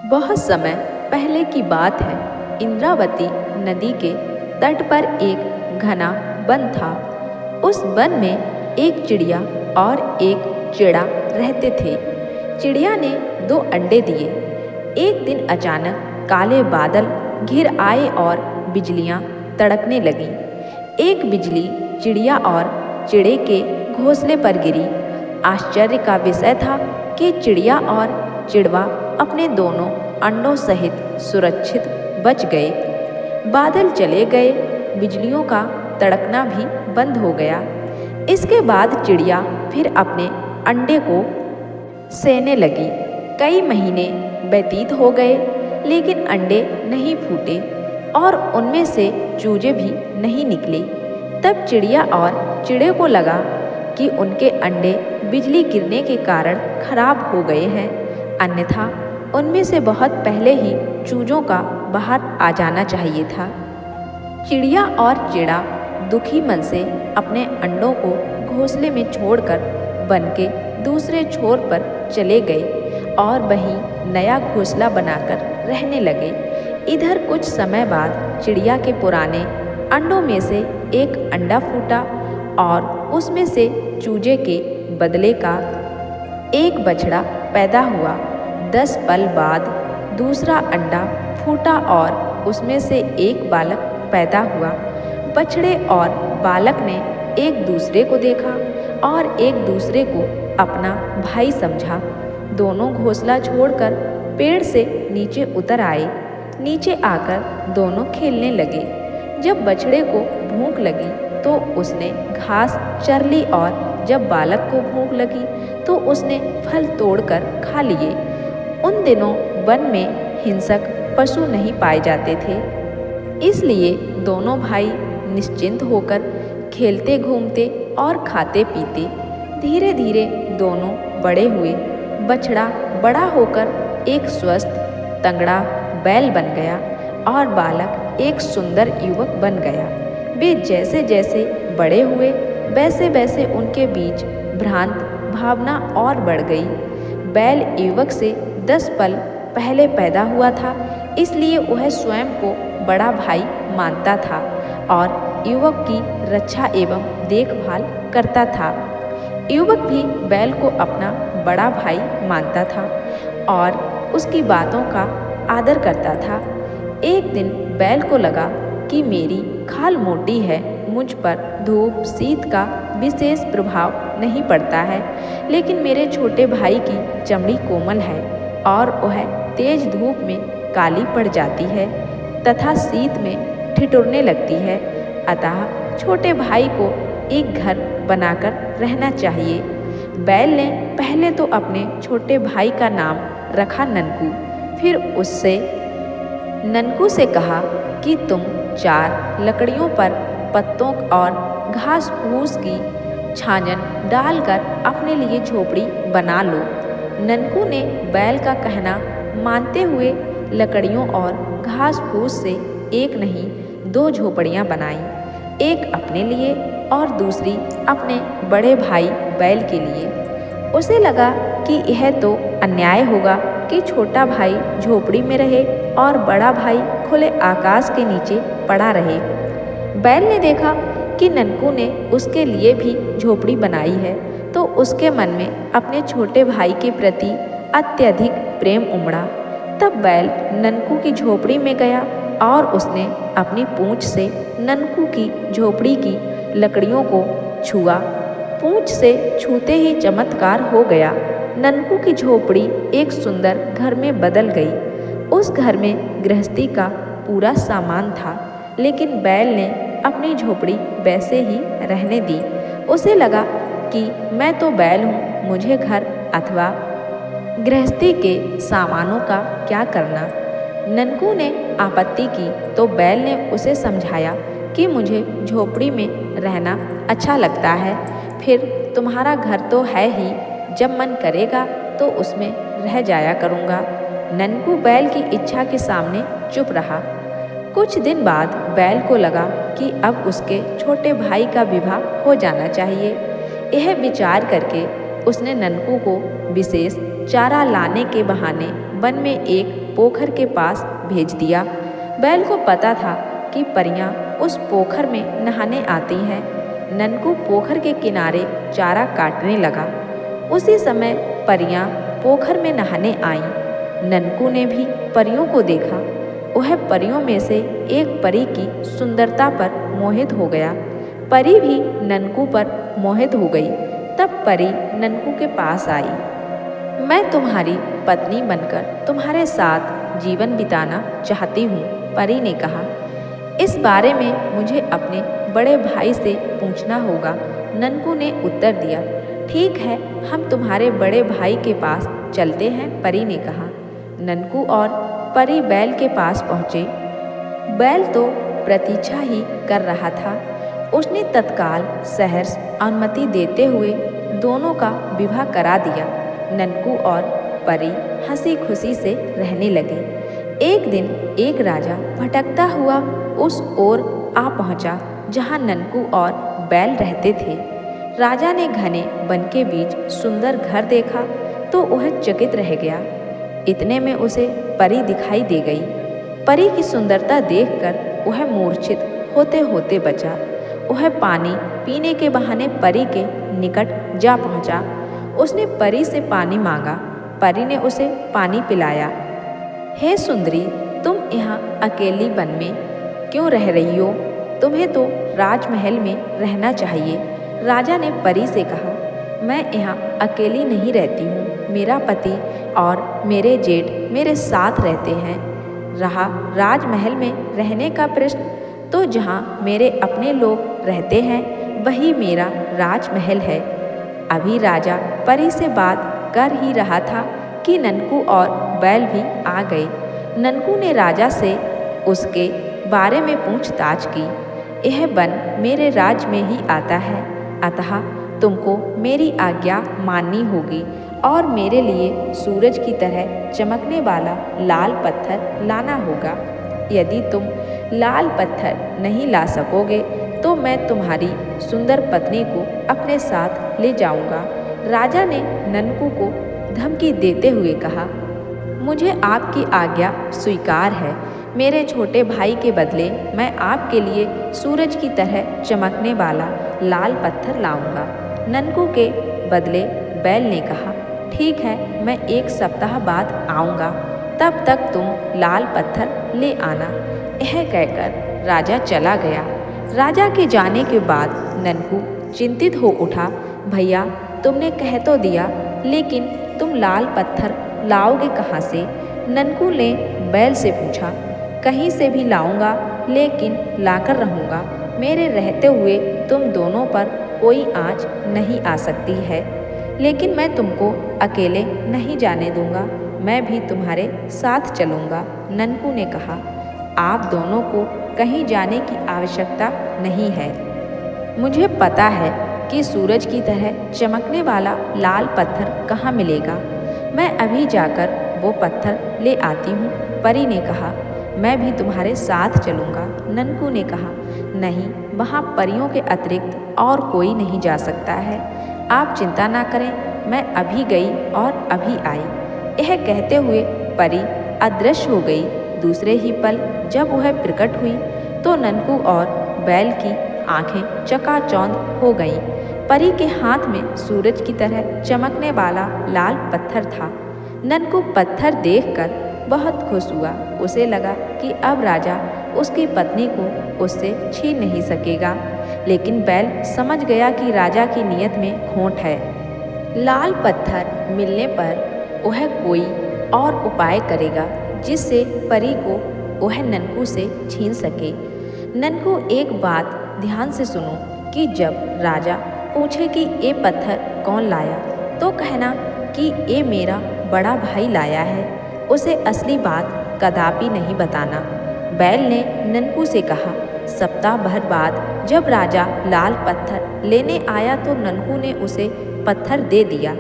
बहुत समय पहले की बात है। इंद्रावती नदी के तट पर एक घना वन था। उस वन में एक चिड़िया और एक चिड़ा रहते थे। चिड़िया ने 2 अंडे दिए। एक दिन अचानक काले बादल घिर आए और बिजलियां तड़कने लगीं। एक बिजली चिड़िया और चिड़े के घोंसले पर गिरी। आश्चर्य का विषय था कि चिड़िया और चिड़वा अपने दोनों अंडों सहित सुरक्षित बच गए। बादल चले गए, बिजलियों का तड़कना भी बंद हो गया। इसके बाद चिड़िया फिर अपने अंडे को सेने लगी। कई महीने व्यतीत हो गए, लेकिन अंडे नहीं फूटे और उनमें से चूजे भी नहीं निकले। तब चिड़िया और चिड़े को लगा कि उनके अंडे बिजली गिरने के कारण खराब हो गए हैं, अन्यथा उनमें से बहुत पहले ही चूजों का बाहर आ जाना चाहिए था। चिड़िया और चिड़ा दुखी मन से अपने अंडों को घोंसले में छोड़कर वन के दूसरे छोर पर चले गए और वहीं नया घोंसला बनाकर रहने लगे। इधर कुछ समय बाद चिड़िया के पुराने अंडों में से एक अंडा फूटा और उसमें से चूजे के बदले का एक बछड़ा पैदा हुआ। 10 पल बाद दूसरा अंडा फूटा और उसमें से एक बालक पैदा हुआ। बछड़े और बालक ने एक दूसरे को देखा और एक दूसरे को अपना भाई समझा। दोनों घोंसला छोड़कर पेड़ से नीचे उतर आए। नीचे आकर दोनों खेलने लगे। जब बछड़े को भूख लगी तो उसने घास चर ली और जब बालक को भूख लगी तो उसने फल तोड़कर खा लिए। उन दिनों वन में हिंसक पशु नहीं पाए जाते थे, इसलिए दोनों भाई निश्चिंत होकर खेलते घूमते और खाते पीते। धीरे धीरे दोनों बड़े हुए। बछड़ा बड़ा होकर एक स्वस्थ तगड़ा बैल बन गया और बालक एक सुंदर युवक बन गया। वे जैसे जैसे बड़े हुए वैसे वैसे उनके बीच भ्रांत भावना और बढ़ गई। बैल युवक से 10 पल पहले पैदा हुआ था, इसलिए वह स्वयं को बड़ा भाई मानता था और युवक की रक्षा एवं देखभाल करता था। युवक भी बैल को अपना बड़ा भाई मानता था और उसकी बातों का आदर करता था। एक दिन बैल को लगा कि मेरी खाल मोटी है, मुझ पर धूप शीत का विशेष प्रभाव नहीं पड़ता है, लेकिन मेरे छोटे भाई की चमड़ी कोमल है और वह तेज धूप में काली पड़ जाती है तथा शीत में ठिठुरने लगती है। अतः छोटे भाई को एक घर बनाकर रहना चाहिए। बैल ने पहले तो अपने छोटे भाई का नाम रखा ननकू। फिर उससे ननकू से कहा कि तुम 4 लकड़ियों पर पत्तों और घास फूस की छाजन डालकर अपने लिए झोपड़ी बना लो। ननकू ने बैल का कहना मानते हुए लकड़ियों और घास फूस से एक नहीं 2 झोपड़ियाँ बनाईं, एक अपने लिए और दूसरी अपने बड़े भाई बैल के लिए। उसे लगा कि यह तो अन्याय होगा कि छोटा भाई झोपड़ी में रहे और बड़ा भाई खुले आकाश के नीचे पड़ा रहे। बैल ने देखा कि ननकू ने उसके लिए भी झोपड़ी बनाई है, तो उसके मन में अपने छोटे भाई के प्रति अत्यधिक प्रेम उमड़ा। तब बैल ननकू की झोपड़ी में गया और उसने अपनी पूंछ से ननकू की झोपड़ी की लकड़ियों को छुआ। पूंछ से छूते ही चमत्कार हो गया। ननकू की झोपड़ी एक सुंदर घर में बदल गई। उस घर में गृहस्थी का पूरा सामान था, लेकिन बैल ने अपनी झोपड़ी वैसे ही रहने दी। उसे लगा कि मैं तो बैल हूँ, मुझे घर अथवा गृहस्थी के सामानों का क्या करना। ननकू ने आपत्ति की तो बैल ने उसे समझाया कि मुझे झोपड़ी में रहना अच्छा लगता है, फिर तुम्हारा घर तो है ही, जब मन करेगा तो उसमें रह जाया करूँगा। ननकू बैल की इच्छा के सामने चुप रहा। कुछ दिन बाद बैल को लगा कि अब उसके छोटे भाई का विवाह हो जाना चाहिए। यह विचार करके उसने ननकू को विशेष चारा लाने के बहाने वन में एक पोखर के पास भेज दिया। बैल को पता था कि परियां उस पोखर में नहाने आती हैं। ननकू पोखर के किनारे चारा काटने लगा। उसी समय परियां पोखर में नहाने आईं। ननकू ने भी परियों को देखा। वह परियों में से एक परी की सुंदरता पर मोहित हो गया। परी भी ननकू पर मोहित हो गई। तब परी ननकू के पास आई। मैं तुम्हारी पत्नी बनकर तुम्हारे साथ जीवन बिताना चाहती हूँ, परी ने कहा। इस बारे में मुझे अपने बड़े भाई से पूछना होगा, ननकू ने उत्तर दिया। ठीक है, हम तुम्हारे बड़े भाई के पास चलते हैं, परी ने कहा। ननकू और परी बैल के पास पहुँचे। बैल तो प्रतीक्षा ही कर रहा था। उसने तत्काल सहर्ष अनुमति देते हुए दोनों का विवाह करा दिया। ननकू और परी हंसी खुशी से रहने लगे। एक दिन एक राजा भटकता हुआ उस ओर आ पहुंचा जहां ननकू और बैल रहते थे। राजा ने घने वन के बीच सुंदर घर देखा तो वह चकित रह गया। इतने में उसे परी दिखाई दे गई। परी की सुंदरता देखकर वह मूर्छित होते होते बचा। वह पानी पीने के बहाने परी के निकट जा पहुंचा। उसने परी से पानी मांगा। परी ने उसे पानी पिलाया। हे सुंदरी, तुम यहाँ अकेली वन में क्यों रह रही हो? तुम्हें तो राजमहल में रहना चाहिए। राजा ने परी से कहा, मैं यहाँ अकेली नहीं रहती हूँ। मेरा पति और मेरे जेठ मेरे साथ रहते हैं। रहा राजमहल में रहने का प्रश्न, तो जहाँ मेरे अपने लोग रहते हैं वही मेरा राजमहल है। अभी राजा परी से बात कर ही रहा था कि ननकू और बैल भी आ गए। ननकू ने राजा से उसके बारे में पूछताछ की। यह वन मेरे राज्य में ही आता है, अतः तुमको मेरी आज्ञा माननी होगी और मेरे लिए सूरज की तरह चमकने वाला लाल पत्थर लाना होगा। यदि तुम लाल पत्थर नहीं ला सकोगे तो मैं तुम्हारी सुंदर पत्नी को अपने साथ ले जाऊंगा। राजा ने ननकू को धमकी देते हुए कहा, मुझे आपकी आज्ञा स्वीकार है। मेरे छोटे भाई के बदले मैं आपके लिए सूरज की तरह चमकने वाला लाल पत्थर लाऊंगा। ननकू के बदले बैल ने कहा, ठीक है, मैं 1 सप्ताह बाद आऊँगा, तब तक तुम लाल पत्थर ले आना। यह कहकर राजा चला गया। राजा के जाने के बाद ननकू चिंतित हो उठा। भैया, तुमने कह तो दिया, लेकिन तुम लाल पत्थर लाओगे कहाँ से? ननकू ने बैल से पूछा। कहीं से भी लाऊंगा, लेकिन लाकर रहूँगा। मेरे रहते हुए तुम दोनों पर कोई आँच नहीं आ सकती है, लेकिन मैं तुमको अकेले नहीं जाने दूंगा। मैं भी तुम्हारे साथ चलूँगा। ननकू ने कहा, आप दोनों को कहीं जाने की आवश्यकता नहीं है। मुझे पता है कि सूरज की तरह चमकने वाला लाल पत्थर कहाँ मिलेगा। मैं अभी जाकर वो पत्थर ले आती हूँ, परी ने कहा। मैं भी तुम्हारे साथ चलूँगा। ननकू ने कहा, नहीं, वहाँ परियों के अतिरिक्त और कोई नहीं जा सकता है। आप चिंता ना करें, मैं अभी गई और अभी आई। यह कहते हुए परी अदृश्य हो गई। दूसरे ही पल जब वह प्रकट हुई तो ननकू और बैल की आंखें चकाचौंध हो गईं। परी के हाथ में सूरज की तरह चमकने वाला लाल पत्थर था। ननकू पत्थर देखकर बहुत खुश हुआ। उसे लगा कि अब राजा उसकी पत्नी को उससे छीन नहीं सकेगा, लेकिन बैल समझ गया कि राजा की नीयत में खोट है। लाल पत्थर मिलने पर वह कोई और उपाय करेगा जिससे परी को वह ननकू से छीन सके। ननकू, एक बात ध्यान से सुनो कि जब राजा पूछे कि ये पत्थर कौन लाया, तो कहना कि ये मेरा बड़ा भाई लाया है। उसे असली बात कदापि नहीं बताना। बैल ने ननकू से कहा। सप्ताह भर बाद जब राजा लाल पत्थर लेने आया तो ननकू ने उसे पत्थर दे दिया।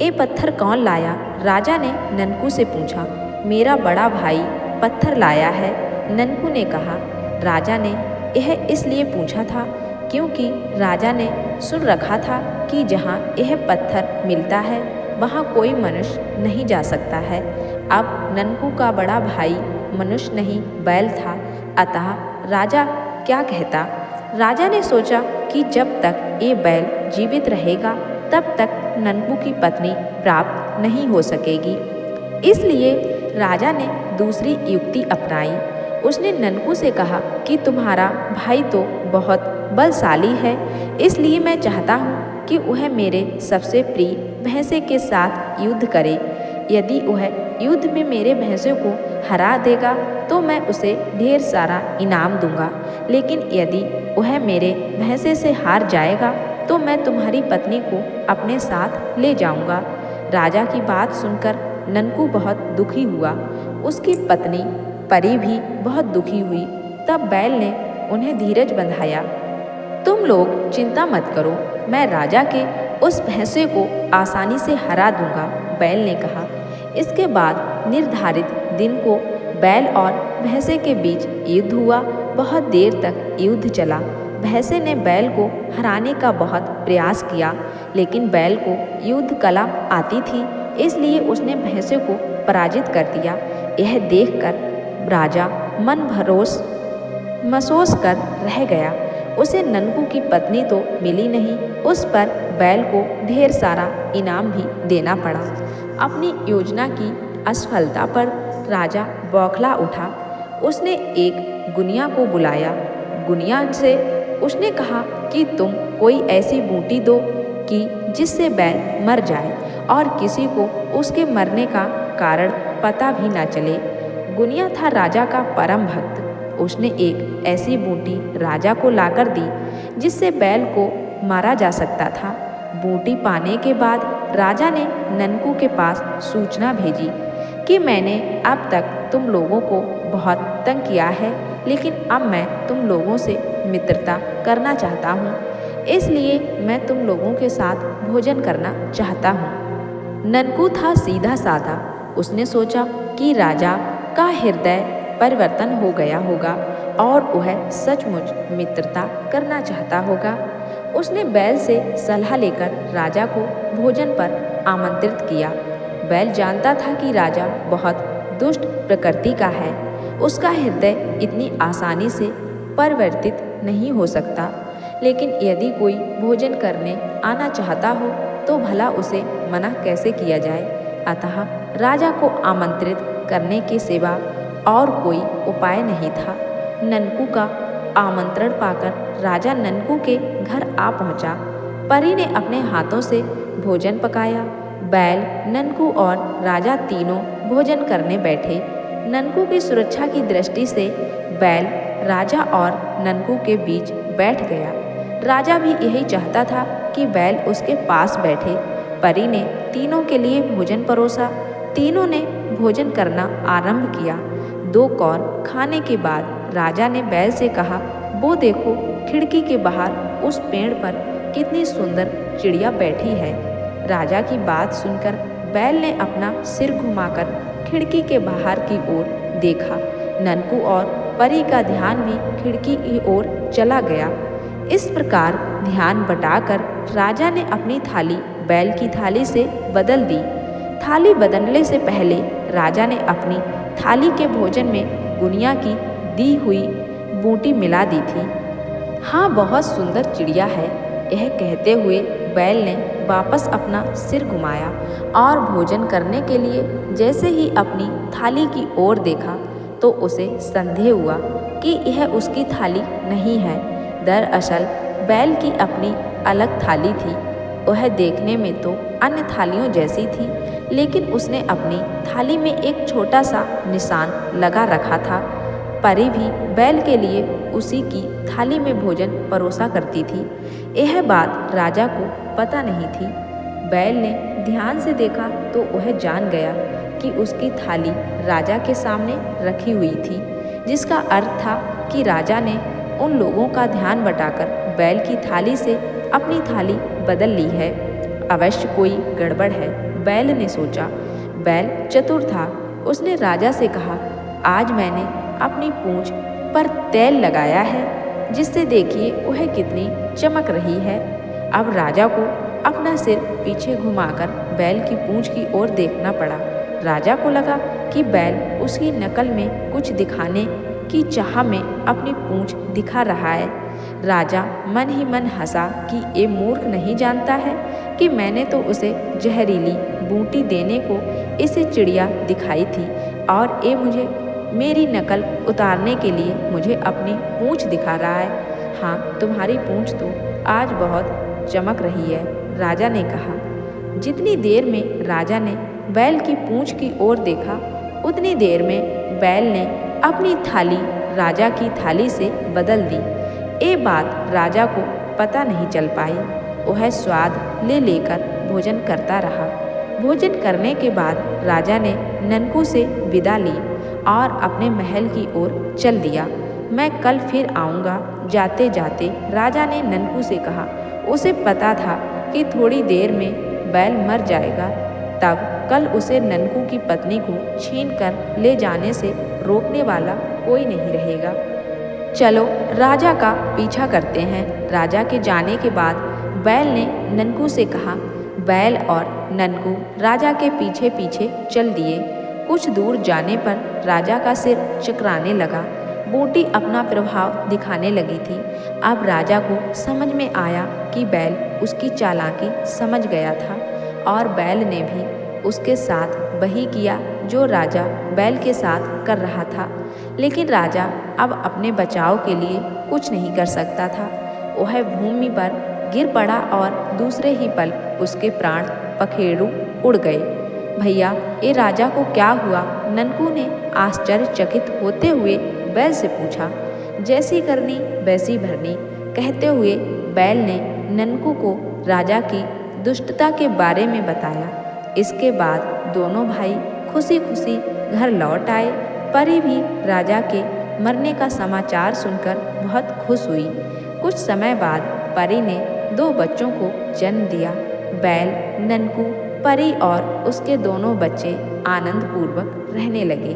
ये पत्थर कौन लाया? राजा ने ननकू से पूछा। मेरा बड़ा भाई पत्थर लाया है, ननकू ने कहा। राजा ने यह इसलिए पूछा था क्योंकि राजा ने सुन रखा था कि जहाँ यह पत्थर मिलता है वहाँ कोई मनुष्य नहीं जा सकता है। अब ननकू का बड़ा भाई मनुष्य नहीं बैल था, अतः राजा क्या कहता। राजा ने सोचा कि जब तक ये बैल जीवित रहेगा तब तक ननकू की पत्नी प्राप्त नहीं हो सकेगी। इसलिए राजा ने दूसरी युक्ति अपनाई। उसने ननकू से कहा कि तुम्हारा भाई तो बहुत बलशाली है, इसलिए मैं चाहता हूँ कि वह मेरे सबसे प्रिय भैंसे के साथ युद्ध करे। यदि वह युद्ध में मेरे भैंसे को हरा देगा तो मैं उसे ढेर सारा इनाम दूंगा, लेकिन यदि वह मेरे भैंसे से हार जाएगा तो मैं तुम्हारी पत्नी को अपने साथ ले जाऊंगा। राजा की बात सुनकर ननकू बहुत दुखी हुआ। उसकी पत्नी परी भी बहुत दुखी हुई। तब बैल ने उन्हें धीरज बंधाया। तुम लोग चिंता मत करो, मैं राजा के उस भैंसे को आसानी से हरा दूंगा, बैल ने कहा। इसके बाद निर्धारित दिन को बैल और भैंसे के बीच युद्ध हुआ। बहुत देर तक युद्ध चला। भैंसे ने बैल को हराने का बहुत प्रयास किया, लेकिन बैल को युद्ध कला आती थी, इसलिए उसने भैंसे को पराजित कर दिया। यह देखकर राजा मन भरोस महसूस कर रह गया। उसे ननकू की पत्नी तो मिली नहीं, उस पर बैल को ढेर सारा इनाम भी देना पड़ा। अपनी योजना की असफलता पर राजा बौखला उठा। उसने एक गुनिया को बुलाया। गुनिया से उसने कहा कि तुम कोई ऐसी बूटी दो कि जिससे बैल मर जाए और किसी को उसके मरने का कारण पता भी ना चले। गुनिया था राजा का परम भक्त। उसने एक ऐसी बूटी राजा को लाकर दी जिससे बैल को मारा जा सकता था। बूटी पाने के बाद राजा ने ननकू के पास सूचना भेजी कि मैंने अब तक तुम लोगों को बहुत तंग किया है, लेकिन अब मैं तुम लोगों से मित्रता करना चाहता हूँ, इसलिए मैं तुम लोगों के साथ भोजन करना चाहता हूँ। ननकू था सीधा साधा। उसने सोचा कि राजा का हृदय परिवर्तन हो गया होगा और वह सचमुच मित्रता करना चाहता होगा। उसने बैल से सलाह लेकर राजा को भोजन पर आमंत्रित किया। बैल जानता था कि राजा बहुत दुष्ट प्रकृति का है। उसका हृदय इतनी आसानी से परिवर्तित नहीं हो सकता, लेकिन यदि कोई भोजन करने आना चाहता हो तो भला उसे मना कैसे किया जाए। अतः राजा को आमंत्रित करने के सिवा और कोई उपाय नहीं था। ननकू का आमंत्रण पाकर राजा ननकू के घर आ पहुंचा। परी ने अपने हाथों से भोजन पकाया। बैल, ननकू और राजा तीनों भोजन करने बैठे। ननकू की सुरक्षा की दृष्टि से बैल राजा और ननकू के बीच बैठ गया। राजा भी यही चाहता था कि बैल उसके पास बैठे। परी ने तीनों के लिए भोजन परोसा। तीनों ने भोजन करना आरंभ किया। 2 कौर खाने के बाद राजा ने बैल से कहा, वो देखो खिड़की के बाहर उस पेड़ पर कितनी सुंदर चिड़िया बैठी है। राजा की बात सुनकर बैल ने अपना सिर घुमाकर खिड़की के बाहर की ओर देखा। ननकू और परी का ध्यान भी खिड़की की ओर चला गया। इस प्रकार ध्यान बटाकर राजा ने अपनी थाली बैल की थाली से बदल दी। थाली बदलने से पहले राजा ने अपनी थाली के भोजन में गुनिया की दी हुई बूटी मिला दी थी। हाँ, बहुत सुंदर चिड़िया है, यह कहते हुए बैल ने वापस अपना सिर घुमाया और भोजन करने के लिए जैसे ही अपनी थाली की ओर देखा तो उसे संदेह हुआ कि यह उसकी थाली नहीं है। दरअसल बैल की अपनी अलग थाली थी। वह देखने में तो अन्य थालियों जैसी थी, लेकिन उसने अपनी थाली में एक छोटा सा निशान लगा रखा था। परी भी बैल के लिए उसी की थाली में भोजन परोसा करती थी। यह बात राजा को पता नहीं थी। बैल ने ध्यान से देखा तो वह जान गया कि उसकी थाली राजा के सामने रखी हुई थी, जिसका अर्थ था कि राजा ने उन लोगों का ध्यान बटाकर बैल की थाली से अपनी थाली बदल ली है। अवश्य कोई गड़बड़ है, बैल ने सोचा। बैल चतुर था। उसने राजा से कहा, आज मैंने अपनी पूंछ पर तेल लगाया है, जिससे देखिए वह कितनी चमक रही है। अब राजा को अपना सिर पीछे घुमाकर बैल की पूंछ की ओर देखना पड़ा। राजा को लगा कि बैल उसकी नकल में कुछ दिखाने की चाह में अपनी पूंछ दिखा रहा है। राजा मन ही मन हंसा कि ये मूर्ख नहीं जानता है कि मैंने तो उसे जहरीली बूटी देने को इसे चिड़िया दिखाई थी और ये मुझे मेरी नकल उतारने के लिए मुझे अपनी पूंछ दिखा रहा है। हाँ, तुम्हारी पूंछ तो आज बहुत चमक रही है, राजा ने कहा। जितनी देर में राजा ने बैल की पूंछ की ओर देखा, उतनी देर में बैल ने अपनी थाली राजा की थाली से बदल दी। ये बात राजा को पता नहीं चल पाई। वह स्वाद ले लेकर भोजन करता रहा। भोजन करने के बाद राजा ने ननकू से विदा ली और अपने महल की ओर चल दिया। मैं कल फिर आऊँगा। जाते जाते राजा ने ननकू से कहा। उसे पता था कि थोड़ी देर में बैल मर जाएगा, तब कल उसे ननकू की पत्नी को छीन कर ले जाने से रोकने वाला कोई नहीं रहेगा। चलो राजा का पीछा करते हैं। राजा के जाने के बाद बैल ने ननकू से कहा। बैल और ननकू राजा के पीछे पीछे चल दिए। कुछ दूर जाने पर राजा का सिर चकराने लगा। बूटी अपना प्रभाव दिखाने लगी थी। अब राजा को समझ में आया कि बैल उसकी चालाकी समझ गया था और बैल ने भी उसके साथ वही किया जो राजा बैल के साथ कर रहा था। लेकिन राजा अब अपने बचाव के लिए कुछ नहीं कर सकता था। वह भूमि पर गिर पड़ा और दूसरे ही पल उसके प्राण पखेरु उड़ गए। भैया, ये राजा को क्या हुआ? ननकू ने आश्चर्यचकित होते हुए बैल से पूछा। जैसी करनी वैसी भरनी, कहते हुए बैल ने ननकू को राजा की दुष्टता के बारे में बताया। इसके बाद दोनों भाई खुशी खुशी घर लौट आए। परी भी राजा के मरने का समाचार सुनकर बहुत खुश हुई। कुछ समय बाद परी ने 2 बच्चों को जन्म दिया। बैल, ननकू, परी और उसके दोनों बच्चे आनंदपूर्वक रहने लगे।